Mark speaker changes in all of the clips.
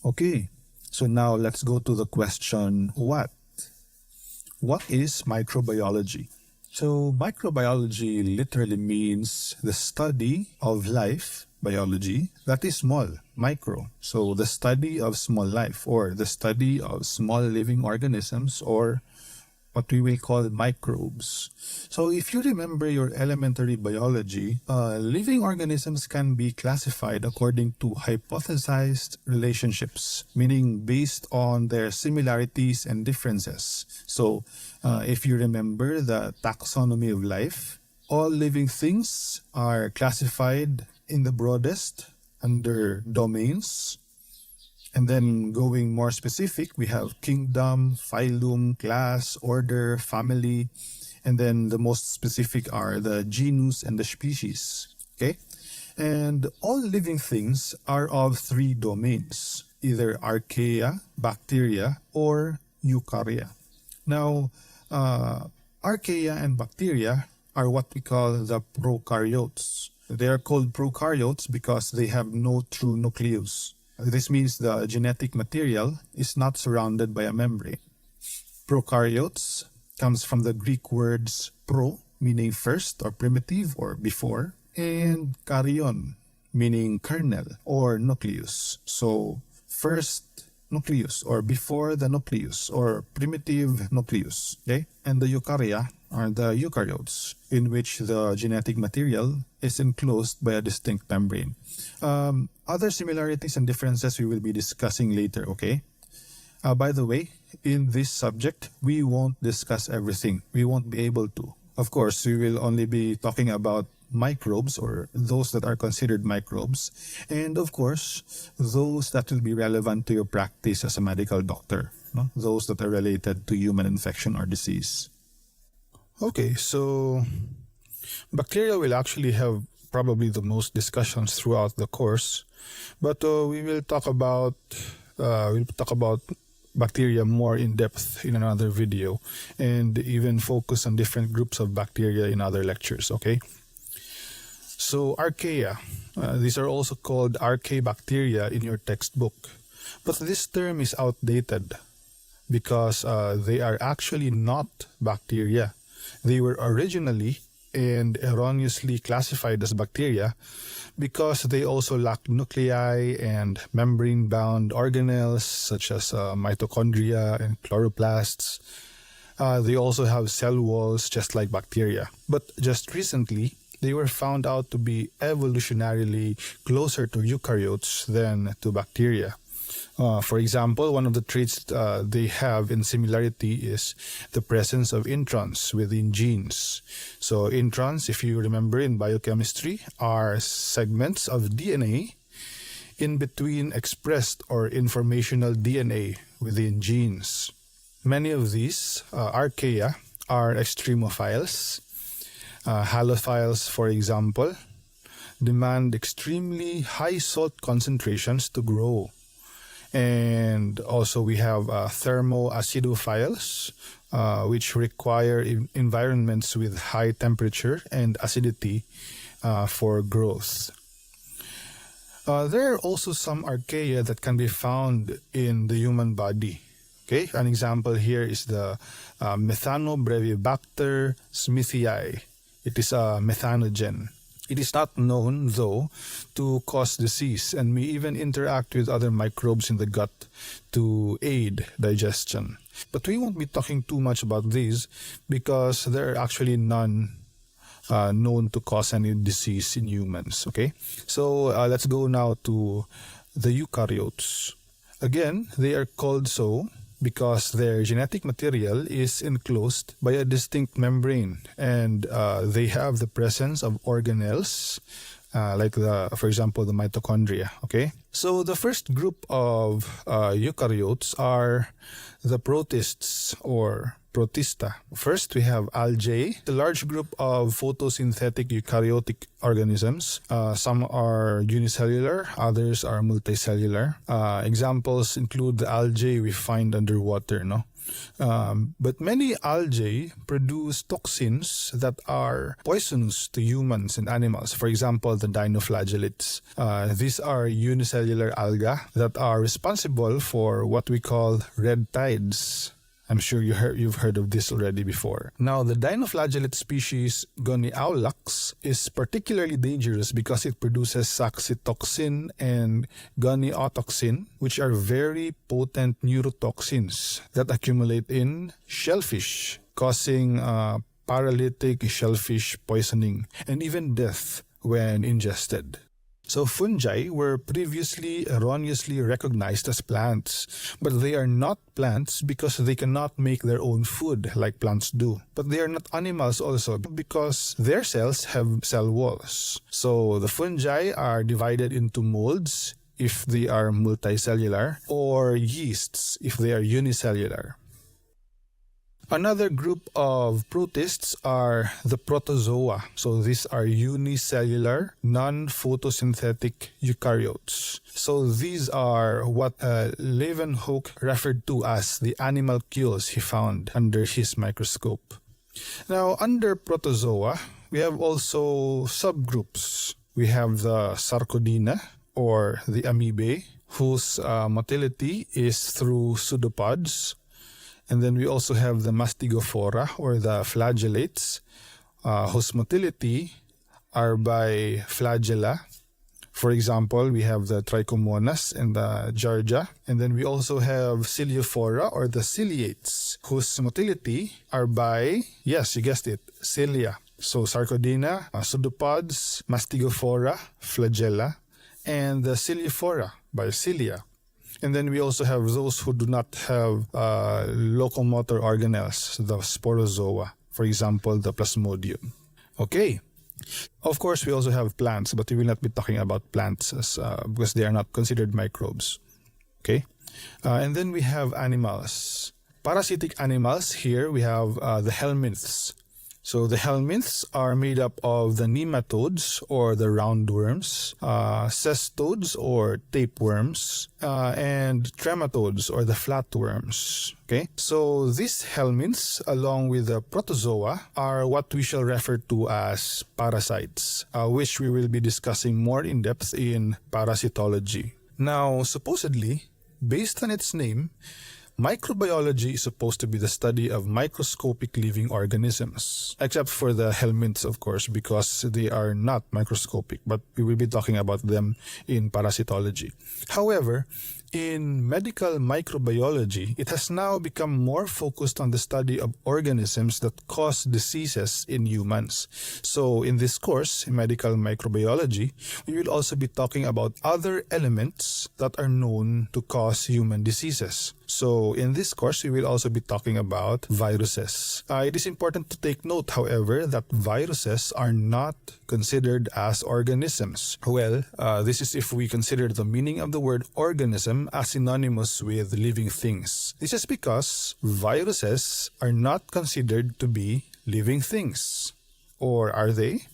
Speaker 1: Okay, so now let's go to the question, what? What is microbiology? So microbiology literally means the study of life, biology, that is small, micro. So the study of small life, or the study of small living organisms, or what we will call microbes. So if you remember your elementary biology, living organisms can be classified according to hypothesized relationships, meaning based on their similarities and differences. So if you remember the taxonomy of life, all living things are classified in the broadest under domains. And then going more specific, we have kingdom, phylum, class, order, family, and then the most specific are the genus and the species. Okay? And all living things are of three domains, either archaea, bacteria, or eukarya. Now, archaea and bacteria are what we call the prokaryotes. They are called prokaryotes because they have no true nucleus. This means the genetic material is not surrounded by a membrane. Prokaryotes comes from the Greek words pro, meaning first or primitive or before, and karyon, meaning kernel or nucleus. So first nucleus or before the nucleus or primitive nucleus. Okay? And the eukarya are the eukaryotes, in which the genetic material is enclosed by a distinct membrane. Other similarities and differences we will be discussing later, okay? By the way, in this subject, we won't discuss everything. We won't be able to. Of course, we will only be talking about microbes, or those that are considered microbes, and of course, those that will be relevant to your practice as a medical doctor, no? Those that are related to human infection or disease.
Speaker 2: Okay, so bacteria will actually have probably the most discussions throughout the course, but we will talk about bacteria more in depth in another video, and even focus on different groups of bacteria in other lectures. Okay. So archaea, these are also called archaebacteria in your textbook, but this term is outdated because they are actually not bacteria. They were originally and erroneously classified as bacteria because they also lack nuclei and membrane-bound organelles such as mitochondria and chloroplasts. They also have cell walls just like bacteria. But just recently, they were found out to be evolutionarily closer to eukaryotes than to bacteria. For example, one of the traits they have in similarity is the presence of introns within genes. So introns, if you remember in biochemistry, are segments of DNA in between expressed or informational DNA within genes. Many of these archaea are extremophiles. Halophiles, for example, demand extremely high salt concentrations to grow. And also we have thermoacidophiles, which require environments with high temperature and acidity for growth. There are also some archaea that can be found in the human body. Okay, an example here is the Methanobrevibacter smithii. It is a methanogen. It is not known, though, to cause disease and may even interact with other microbes in the gut to aid digestion. But we won't be talking too much about these because there are actually none known to cause any disease in humans. Okay, so let's go now to the eukaryotes. Again, they are called so because their genetic material is enclosed by a distinct membrane, and they have the presence of organelles, like for example, the mitochondria. Okay, so the first group of eukaryotes are the protists or Protista. First, we have algae, a large group of photosynthetic eukaryotic organisms. Some are unicellular, others are multicellular. Examples include the algae we find underwater, no? But many algae produce toxins that are poisonous to humans and animals. For example, the dinoflagellates. These are unicellular algae that are responsible for what we call red tides. I'm sure you've heard of this already before. Now, the dinoflagellate species Goniaulax is particularly dangerous because it produces saxitoxin and goniotoxin, which are very potent neurotoxins that accumulate in shellfish, causing paralytic shellfish poisoning and even death when ingested. So fungi were previously erroneously recognized as plants, but they are not plants because they cannot make their own food like plants do. But they are not animals also because their cells have cell walls. So the fungi are divided into molds if they are multicellular or yeasts if they are unicellular. Another group of protists are the protozoa. So these are unicellular, non-photosynthetic eukaryotes. So these are what Leeuwenhoek referred to as the animalcules he found under his microscope. Now, under protozoa, we have also subgroups. We have the Sarcodina, or the amoebae, whose motility is through pseudopods. And then we also have the mastigophora, or the flagellates, whose motility are by flagella. For example, we have the Trichomonas and the Giardia. And then we also have Ciliophora, or the ciliates, whose motility are by, yes, you guessed it, cilia. So Sarcodina, pseudopods, mastigophora, flagella, and the Ciliophora by cilia. And then we also have those who do not have locomotor organelles, the sporozoa, for example, the Plasmodium. Okay. Of course, we also have plants, but we will not be talking about plants because they are not considered microbes. Okay. And then we have animals. Parasitic animals, here we have the helminths. So the helminths are made up of the nematodes, or the roundworms, cestodes, or tapeworms, and trematodes, or the flatworms. Okay, so these helminths, along with the protozoa, are what we shall refer to as parasites, which we will be discussing more in depth in parasitology. Now, supposedly, based on its name, microbiology is supposed to be the study of microscopic living organisms, except for the helminths, of course, because they are not microscopic, but we will be talking about them in parasitology. However, in medical microbiology, it has now become more focused on the study of organisms that cause diseases in humans. So in this course, in medical microbiology, we will also be talking about other elements that are known to cause human diseases. So in this course, we will also be talking about viruses. It is important to take note, however, that viruses are not considered as organisms. Well, this is if we consider the meaning of the word organism as synonymous with living things. This is because viruses are not considered to be living things. Or are they?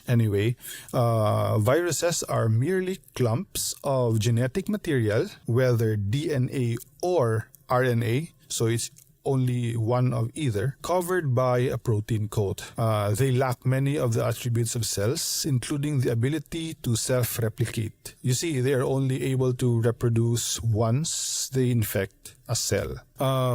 Speaker 2: Anyway, viruses are merely clumps of genetic material, whether DNA or RNA, so it's only one of either, covered by a protein coat. They lack many of the attributes of cells, including the ability to self-replicate. You see, they are only able to reproduce once they infect a cell.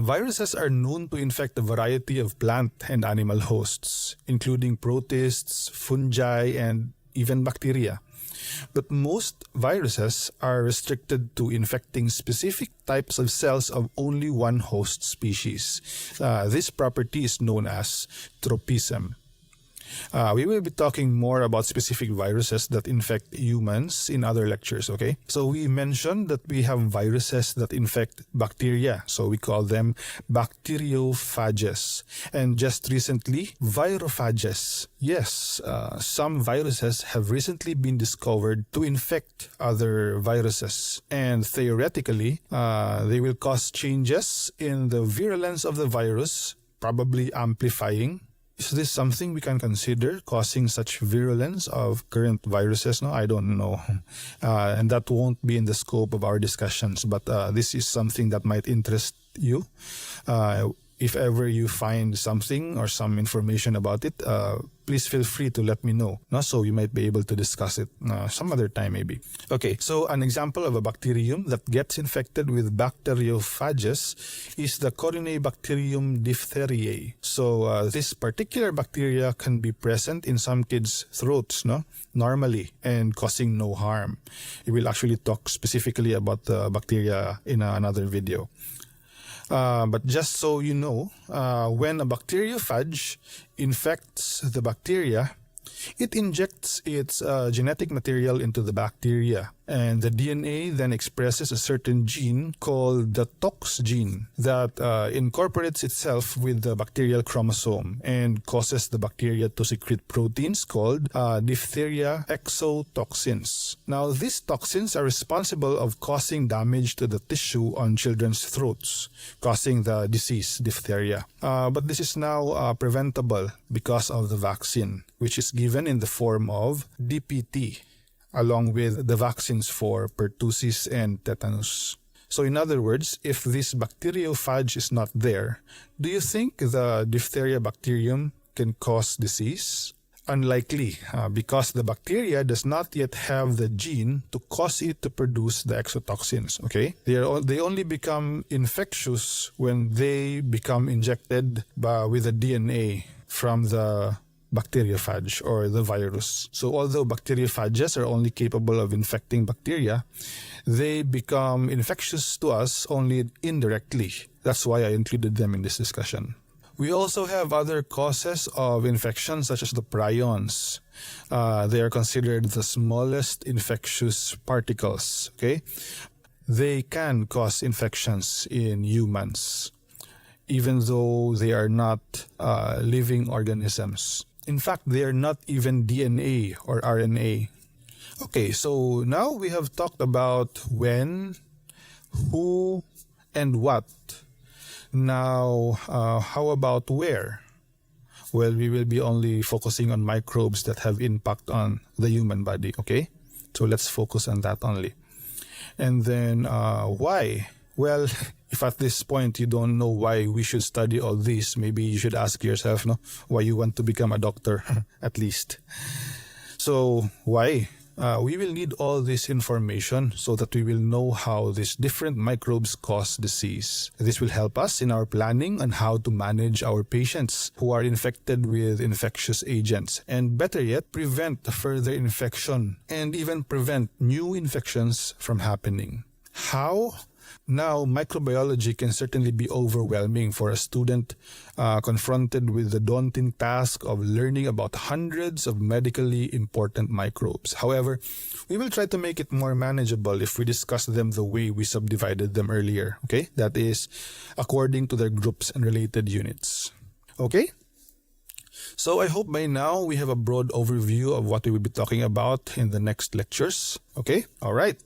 Speaker 2: Viruses are known to infect a variety of plant and animal hosts, including protists, fungi, and even bacteria. But most viruses are restricted to infecting specific types of cells of only one host species. This property is known as tropism. We will be talking more about specific viruses that infect humans in other lectures, okay? So we mentioned that we have viruses that infect bacteria. So we call them bacteriophages. And just recently, virophages. Yes, some viruses have recently been discovered to infect other viruses. And theoretically, they will cause changes in the virulence of the virus, probably amplifying. Is this something we can consider, causing such virulence of current viruses? No, I don't know. And that won't be in the scope of our discussions, but this is something that might interest you. If ever you find something or some information about it, please feel free to let me know. No? So we might be able to discuss it some other time maybe. Okay, so an example of a bacterium that gets infected with bacteriophages is the Corynebacterium diphtheriae. So this particular bacteria can be present in some kids' throats, no? Normally, and causing no harm. We will actually talk specifically about the bacteria in another video. But just so you know, when a bacteriophage infects the bacteria, it injects its genetic material into the bacteria, and the DNA then expresses a certain gene called the tox gene that incorporates itself with the bacterial chromosome and causes the bacteria to secrete proteins called diphtheria exotoxins. Now, these toxins are responsible of causing damage to the tissue on children's throats, causing the disease diphtheria. But this is now preventable because of the vaccine, which is given in the form of DPT, along with the vaccines for pertussis and tetanus. So in other words, if this bacteriophage is not there, do you think the diphtheria bacterium can cause disease? Unlikely, because the bacteria does not yet have the gene to cause it to produce the exotoxins, okay? They only become infectious when they become injected with the DNA from the bacteriophage or the virus. So although bacteriophages are only capable of infecting bacteria, they become infectious to us only indirectly. That's why I included them in this discussion. We also have other causes of infection, such as the prions. They are considered the smallest infectious particles, okay? They can cause infections in humans, even though they are not living organisms. In fact, they are not even DNA or RNA. Okay, so now we have talked about when, who, and what. Now, how about where? Well, we will be only focusing on microbes that have impact on the human body, okay? So let's focus on that only. And then why? Well, if at this point you don't know why we should study all this, maybe you should ask yourself, no, why you want to become a doctor, at least. So why? We will need all this information so that we will know how these different microbes cause disease. This will help us in our planning on how to manage our patients who are infected with infectious agents, and better yet, prevent further infection and even prevent new infections from happening. How? Now, microbiology can certainly be overwhelming for a student confronted with the daunting task of learning about hundreds of medically important microbes. However, we will try to make it more manageable if we discuss them the way we subdivided them earlier, okay? That is, according to their groups and related units. Okay? So I hope by now we have a broad overview of what we will be talking about in the next lectures. Okay? All right.